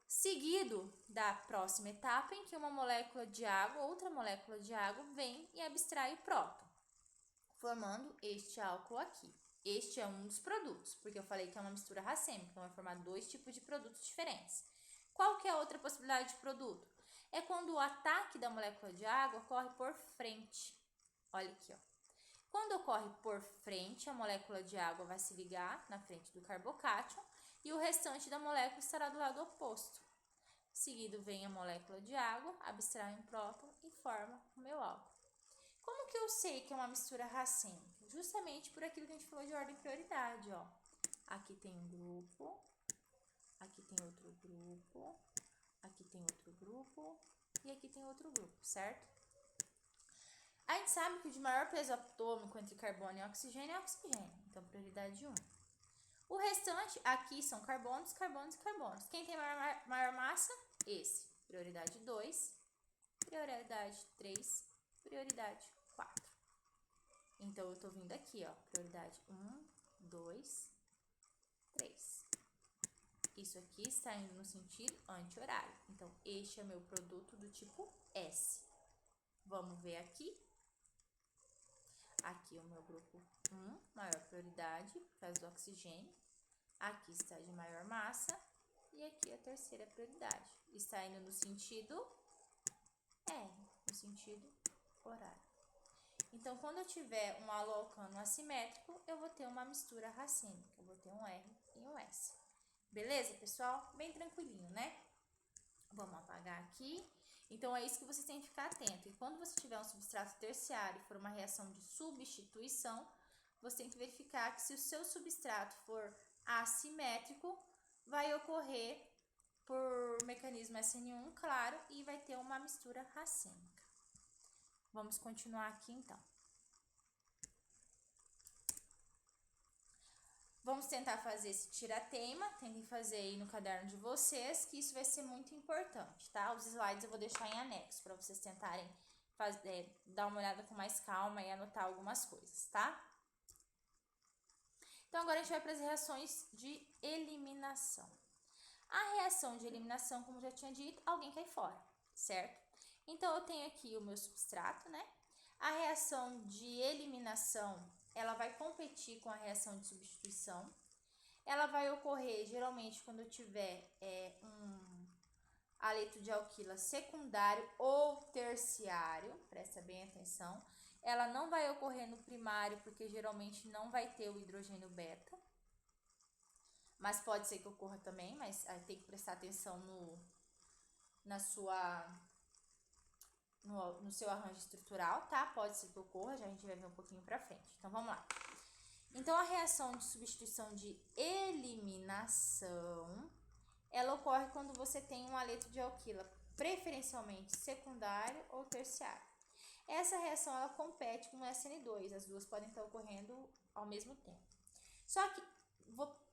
[SPEAKER 1] Seguido da próxima etapa, em que uma molécula de água, outra molécula de água, vem e abstrai o próton, formando este álcool aqui. Este é um dos produtos, porque eu falei que é uma mistura racêmica, então vai formar dois tipos de produtos diferentes. Qual que é a outra possibilidade de produto? É quando o ataque da molécula de água ocorre por frente. Olha aqui, ó. Quando ocorre por frente, a molécula de água vai se ligar na frente do carbocátion e o restante da molécula estará do lado oposto. Seguido vem a molécula de água, abstrai um próton e forma o meu álcool. Como que eu sei que é uma mistura racêmica? Justamente por aquilo que a gente falou de ordem e prioridade, ó. Aqui tem um grupo, aqui tem outro grupo, aqui tem outro grupo e aqui tem outro grupo, certo? A gente sabe que o de maior peso atômico entre carbono e oxigênio é oxigênio, então prioridade 1. O restante aqui são carbonos, carbonos e carbonos. Quem tem maior massa? Esse. Prioridade 2, prioridade 3, prioridade 4. Então, eu tô vindo aqui, ó, prioridade 1, 2, 3. Isso aqui está indo no sentido anti-horário. Então, este é meu produto do tipo S. Vamos ver aqui. Aqui o meu grupo 1, maior prioridade, por causa do oxigênio. Aqui está de maior massa. E aqui a terceira prioridade. Está indo no sentido R, no sentido horário. Então, quando eu tiver um haloalcano assimétrico, eu vou ter uma mistura racêmica. Eu vou ter um R e um S. Beleza, pessoal? Bem tranquilinho, né? Vamos apagar aqui. Então, é isso que vocês têm que ficar atento. E quando você tiver um substrato terciário e for uma reação de substituição, você tem que verificar que se o seu substrato for assimétrico, vai ocorrer por mecanismo SN1, claro, e vai ter uma mistura racêmica. Vamos continuar aqui, então. Vamos tentar fazer esse tira-teima, tentem fazer aí no caderno de vocês, que isso vai ser muito importante, tá? Os slides eu vou deixar em anexo, para vocês tentarem dar uma olhada com mais calma e anotar algumas coisas, tá? Então, agora a gente vai para as reações de eliminação. A reação de eliminação, como já tinha dito, alguém cai fora, certo? Então, eu tenho aqui o meu substrato, né? A reação de eliminação, ela vai competir com a reação de substituição. Ela vai ocorrer, geralmente, quando eu tiver um haleto de alquila secundário ou terciário, presta bem atenção. Ela não vai ocorrer no primário, porque geralmente não vai ter o hidrogênio beta. Mas pode ser que ocorra também, mas tem que prestar atenção no seu arranjo estrutural, tá? Pode ser que ocorra, já a gente vai ver um pouquinho pra frente. Então, vamos lá. Então, a reação de substituição de eliminação, ela ocorre quando você tem um haleto de alquila, preferencialmente secundário ou terciário. Essa reação, ela compete com o SN2, as duas podem estar ocorrendo ao mesmo tempo. Só que,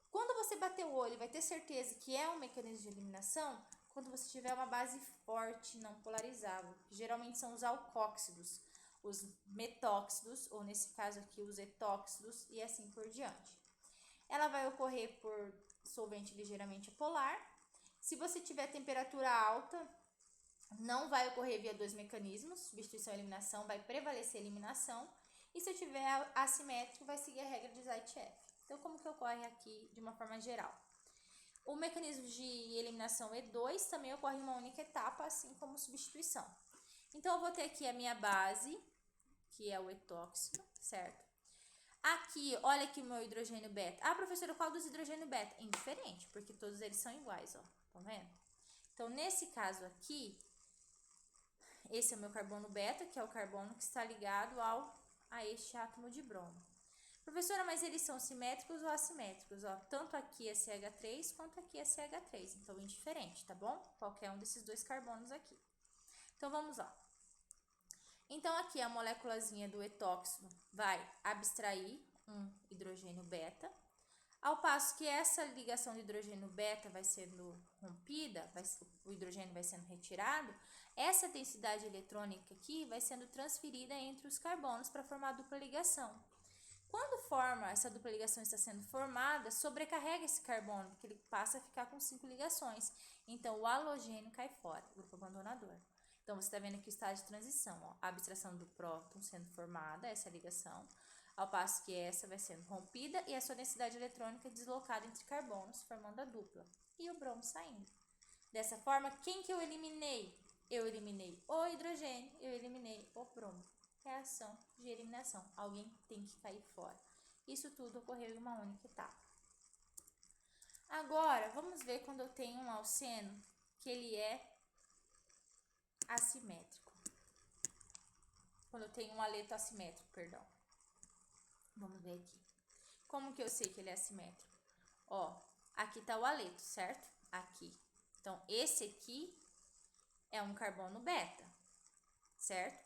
[SPEAKER 1] quando você bater o olho, vai ter certeza que é um mecanismo de eliminação quando você tiver uma base forte, não polarizável, que geralmente são os alcóxidos, os metóxidos, ou nesse caso aqui os etóxidos, e assim por diante. Ela vai ocorrer por solvente ligeiramente apolar. Se você tiver temperatura alta, não vai ocorrer via dois mecanismos, substituição e eliminação, vai prevalecer a eliminação. E se eu tiver assimétrico, vai seguir a regra de Zaitsev. Então, como que ocorre aqui de uma forma geral? O mecanismo de eliminação E2 também ocorre em uma única etapa, assim como substituição. Então, eu vou ter aqui a minha base, que é o etóxido, certo? Aqui, olha aqui o meu hidrogênio beta. Ah, professora, qual dos hidrogênio beta? Indiferente, porque todos eles são iguais, ó. Tá vendo? Então, nesse caso aqui, esse é o meu carbono beta, que é o carbono que está ligado a este átomo de bromo. Professora, mas eles são simétricos ou assimétricos? Ó, tanto aqui é CH3 quanto aqui é CH3. Então, indiferente, tá bom? Qualquer um desses dois carbonos aqui. Então, vamos lá. Então, aqui a moléculazinha do etóxido vai abstrair um hidrogênio beta. Ao passo que essa ligação de hidrogênio beta vai sendo rompida, o hidrogênio vai sendo retirado, essa densidade eletrônica aqui vai sendo transferida entre os carbonos para formar a dupla ligação. Quando essa dupla ligação está sendo formada, sobrecarrega esse carbono, porque ele passa a ficar com 5 ligações. Então, o halogênio cai fora, grupo abandonador. Então, você está vendo aqui o estágio de transição, ó, a abstração do próton sendo formada, essa ligação, ao passo que essa vai sendo rompida e a sua densidade eletrônica deslocada entre carbonos, formando a dupla. E o bromo saindo. Dessa forma, quem que eu eliminei? Eu eliminei o hidrogênio, eu eliminei o bromo. Reação de eliminação. Alguém tem que cair fora. Isso tudo ocorreu em uma única etapa. Agora, vamos ver quando eu tenho um alceno que ele é assimétrico. Quando eu tenho um haleto assimétrico, perdão. Vamos ver aqui. Como que eu sei que ele é assimétrico? Ó, aqui tá o haleto, certo? Aqui. Então, esse aqui é um carbono beta, certo?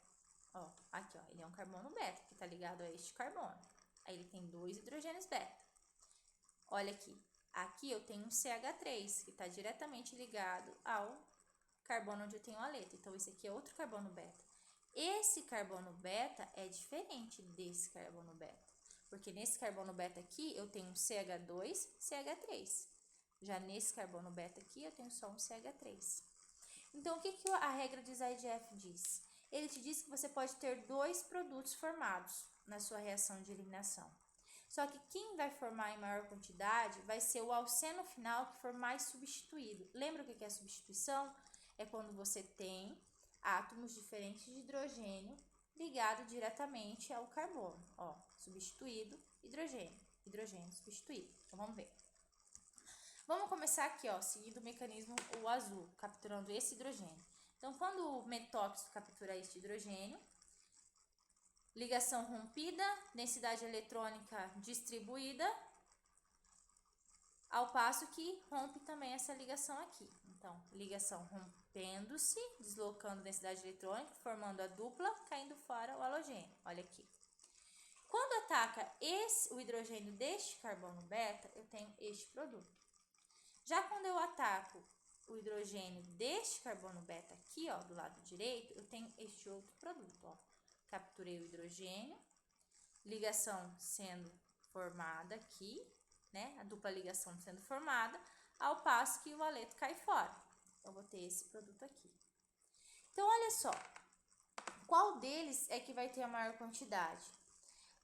[SPEAKER 1] Ó, aqui, ó, ele é um carbono beta, que tá ligado a este carbono. Aí ele tem 2 hidrogênios beta. Olha aqui. Aqui eu tenho um CH3, que está diretamente ligado ao carbono onde eu tenho haleto. Então, esse aqui é outro carbono beta. Esse carbono beta é diferente desse carbono beta. Porque nesse carbono beta aqui, eu tenho um CH2, CH3. Já nesse carbono beta aqui, eu tenho só um CH3. Então, o que a regra de IDF diz? Ele te diz que você pode ter 2 produtos formados na sua reação de eliminação. Só que quem vai formar em maior quantidade vai ser o alceno final que for mais substituído. Lembra o que é substituição? É quando você tem átomos diferentes de hidrogênio ligado diretamente ao carbono. Ó, substituído, hidrogênio, hidrogênio substituído. Então, vamos ver. Vamos começar aqui, ó, seguindo o mecanismo o azul, capturando esse hidrogênio. Então, quando o metóxido captura este hidrogênio, ligação rompida, densidade eletrônica distribuída, ao passo que rompe também essa ligação aqui. Então, ligação rompendo-se, deslocando densidade eletrônica, formando a dupla, caindo fora o halogênio. Olha aqui. Quando ataca o hidrogênio deste carbono beta, eu tenho este produto. Já quando eu ataco o hidrogênio deste carbono beta aqui, ó, do lado direito, eu tenho este outro produto, ó. Capturei o hidrogênio, ligação sendo formada aqui, né? A dupla ligação sendo formada, ao passo que o haleto cai fora. Então, vou ter esse produto aqui. Então, olha só, qual deles é que vai ter a maior quantidade?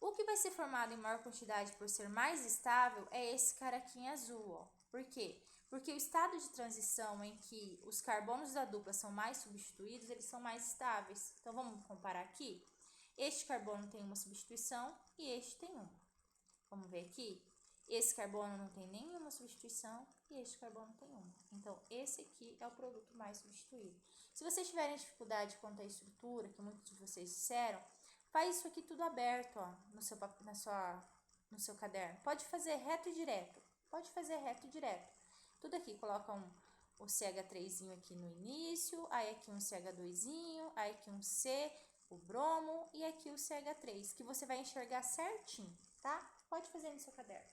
[SPEAKER 1] O que vai ser formado em maior quantidade por ser mais estável é esse cara aqui em azul, ó. Por quê? Porque o estado de transição em que os carbonos da dupla são mais substituídos, eles são mais estáveis. Então, vamos comparar aqui. Este carbono tem uma substituição e este tem uma. Vamos ver aqui. Esse carbono não tem nenhuma substituição e este carbono tem uma. Então, esse aqui é o produto mais substituído. Se vocês tiverem dificuldade quanto à estrutura, que muitos de vocês disseram, faz isso aqui tudo aberto, ó, no seu caderno. Pode fazer reto e direto. Pode fazer reto e direto. Tudo aqui, coloca o CH3zinho aqui no início, aí aqui um CH2zinho, aí aqui um C, o bromo e aqui o CH3, que você vai enxergar certinho, tá? Pode fazer no seu caderno.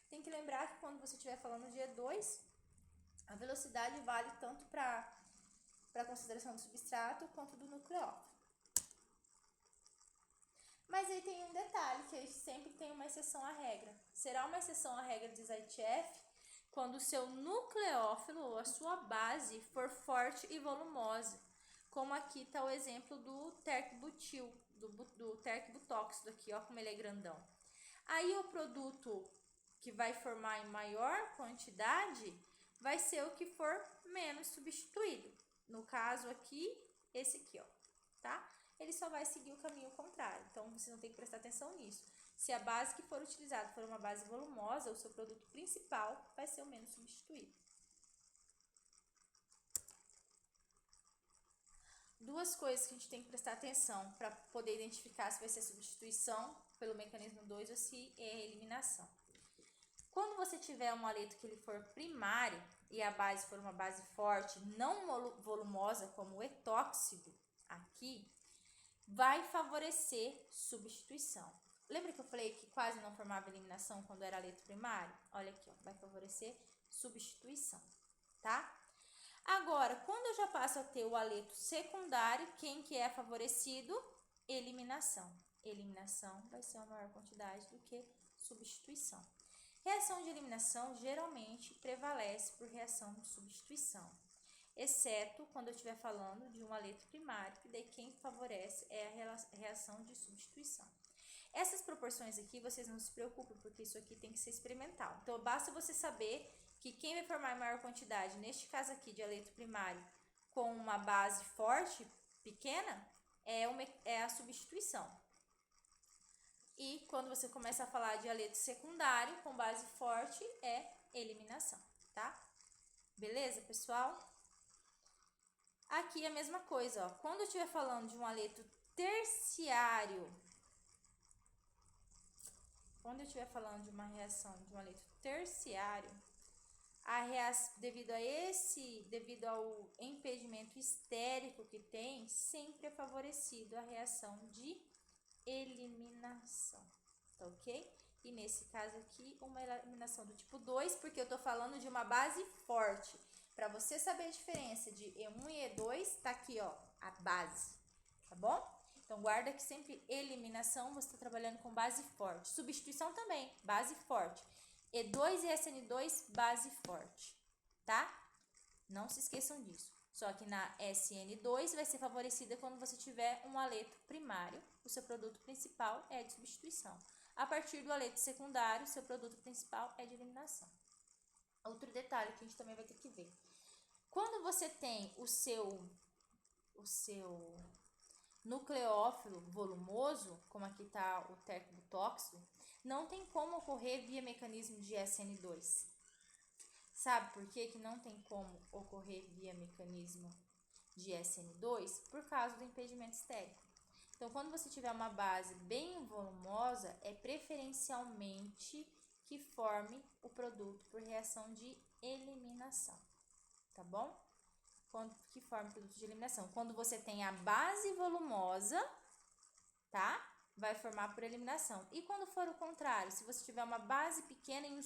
[SPEAKER 1] Tem que lembrar que quando você estiver falando de E2, a velocidade vale tanto para a consideração do substrato quanto do nucleófilo. Mas aí tem um detalhe, que a gente sempre tem uma exceção à regra. Será uma exceção à regra de Zaitsev quando o seu nucleófilo ou a sua base for forte e volumosa. Como aqui está o exemplo do terc-butil, do terc-butóxido aqui, ó, como ele é grandão. Aí o produto que vai formar em maior quantidade vai ser o que for menos substituído. No caso aqui, esse aqui, ó, tá? Ele só vai seguir o caminho contrário. Então, vocês vão ter que prestar atenção nisso. Se a base que for utilizada for uma base volumosa, o seu produto principal vai ser o menos substituído. Duas coisas que a gente tem que prestar atenção para poder identificar se vai ser substituição pelo mecanismo 2 ou se é eliminação. Quando você tiver um haleto que ele for primário e a base for uma base forte, não volumosa como o etóxido aqui, vai favorecer substituição. Lembra que eu falei que quase não formava eliminação quando era haleto primário? Olha aqui, ó, vai favorecer substituição, tá? Agora, quando eu já passo a ter o haleto secundário, quem que é favorecido? Eliminação. Eliminação vai ser uma maior quantidade do que substituição. Reação de eliminação geralmente prevalece por reação de substituição, exceto quando eu estiver falando de um haleto primário, que daí quem favorece é a reação de substituição. Essas proporções aqui, vocês não se preocupem, porque isso aqui tem que ser experimental. Então, basta você saber que quem vai formar em maior quantidade, neste caso aqui de haleto primário, com uma base forte, pequena, é a substituição. E quando você começa a falar de haleto secundário, com base forte, é eliminação, tá? Beleza, pessoal? Aqui é a mesma coisa, ó. Quando eu estiver falando de um haleto terciário, quando eu estiver falando de uma reação de um haleto terciário, devido ao impedimento estérico que tem, sempre é favorecido a reação de eliminação, tá ok? E nesse caso aqui, uma eliminação do tipo 2, porque eu tô falando de uma base forte. Para você saber a diferença de E1 e E2, tá aqui, ó, a base, tá bom? Então, guarda que sempre eliminação, você está trabalhando com base forte. Substituição também, base forte. E2 e SN2, base forte, tá? Não se esqueçam disso. Só que na SN2 vai ser favorecida quando você tiver um aleto primário, o seu produto principal é de substituição. A partir do aleto secundário, seu produto principal é de eliminação. Outro detalhe que a gente também vai ter que ver. Quando você tem o seu nucleófilo volumoso, como aqui está o tercobutóxido, não tem como ocorrer via mecanismo de SN2. Sabe por que não tem como ocorrer via mecanismo de SN2? Por causa do impedimento estérico. Então, quando você tiver uma base bem volumosa, é preferencialmente que forme o produto por reação de eliminação, tá bom? Que forma o produto de eliminação. Quando você tem a base volumosa, tá? Vai formar por eliminação. E quando for o contrário, se você tiver uma base pequena em um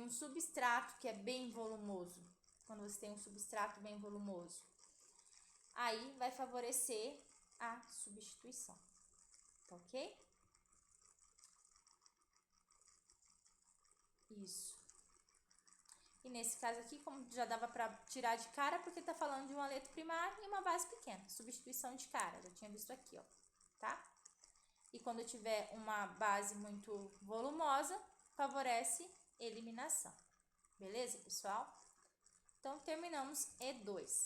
[SPEAKER 1] substrato que é bem volumoso, quando você tem um substrato bem volumoso, aí vai favorecer a substituição, tá ok? Isso. E nesse caso aqui, como já dava para tirar de cara, porque tá falando de um aleto primário e uma base pequena, substituição de cara, já tinha visto aqui, ó, tá? E quando tiver uma base muito volumosa, favorece eliminação. Beleza, pessoal? Então, terminamos E2.